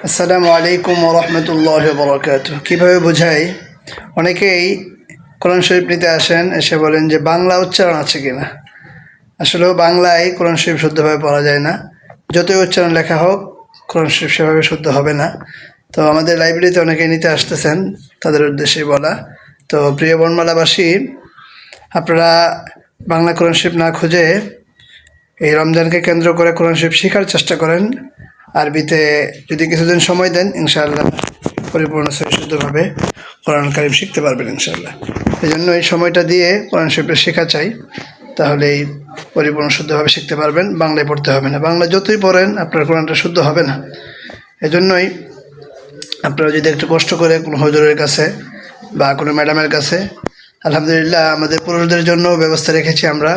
আসসালামু আলাইকুম ওয়া রাহমাতুল্লাহি ওয়া বারাকাতুহু। কীভাবে বোঝাই? অনেকেই কোরআন শরীফ নিতে আসেন, এসে বলেন যে বাংলা উচ্চারণ আছে কিনা। আসলেও বাংলায় কোরআন শরীফ শুদ্ধভাবে পড়া যায় না। যতই উচ্চারণ লেখা হোক, কোরআন শরীফ সেভাবে শুদ্ধ হবে না। তো আমাদের লাইব্রেরিতে অনেকেই নিতে আসতেছেন, তাদের উদ্দেশ্যেই বলা। তো প্রিয় বনমালাবাসী, আপনারা বাংলা কোরআন শরীফ না খুঁজে এই রমজানকে কেন্দ্র করে কোরআন শরীফ শেখার চেষ্টা করেন। আরবিতে যদি কিছুদিন সময় দেন, ইনশাআল্লাহ পরিপূর্ণ শুদ্ধভাবে কোরআন কারিম শিখতে পারবেন ইনশাআল্লাহ। এই জন্য এই সময়টা দিয়ে কোরআন শরীফটা শেখা চাই, তাহলেই পরিপূর্ণ শুদ্ধভাবে শিখতে পারবেন। বাংলায় পড়তে হবে না, বাংলা যতই পড়েন আপনার কোরআনটা শুদ্ধ হবে না। এজন্যই আপনারা যদি একটু কষ্ট করে কোনো হুজুরের কাছে বা কোনো ম্যাডামের কাছে, আলহামদুলিল্লাহ আমাদের পুরুষদের জন্য ব্যবস্থা রেখেছি আমরা,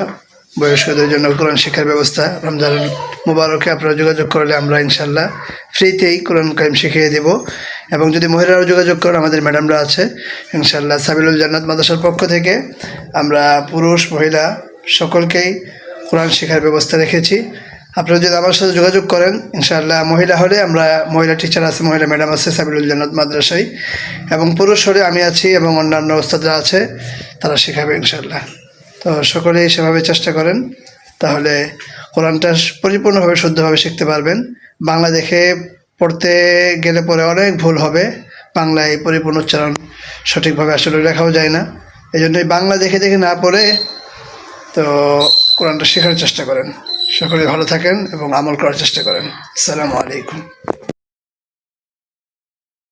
বয়স্কদের জন্য কোরআন শিক্ষার ব্যবস্থা। রমজান মুবারকে আপনারা যোগাযোগ করলে আমরা ইনশাল্লাহ ফ্রিতেই কোরআন কারিম শিখিয়ে দেব। এবং যদি মহিলারাও যোগাযোগ করেন, আমাদের ম্যাডামরা আছে ইনশাল্লাহ। সাবিলুল জান্নাত মাদ্রাসার পক্ষ থেকে আমরা পুরুষ মহিলা সকলকেই কোরআন শেখার ব্যবস্থা রেখেছি। আপনারা যদি আমার সাথে যোগাযোগ করেন, ইনশাআল্লাহ মহিলা হলে আমরা মহিলা টিচার আছে, মহিলা ম্যাডাম আছে সাবিলুল জান্নাত মাদ্রাসায়, এবং পুরুষ হলে আমি আছি এবং অন্যান্য ওস্তাদরা আছে, তারা শেখাবে ইনশাআল্লাহ। তো সকলেই সেভাবে চেষ্টা করেন, তাহলে কোরআনটা পরিপূর্ণভাবে শুদ্ধভাবে শিখতে পারবেন। বাংলা দেখে পড়তে গেলে পরে অনেক ভুল হবে, বাংলায় পরিপূর্ণ উচ্চারণ সঠিকভাবে আসলে লেখাও যায় না। এই জন্যই বাংলা দেখে দেখে না পড়ে তো কোরআনটা শেখার চেষ্টা করেন। সকলে ভালো থাকেন এবং আমল করার চেষ্টা করেন। আসসালামু আলাইকুম।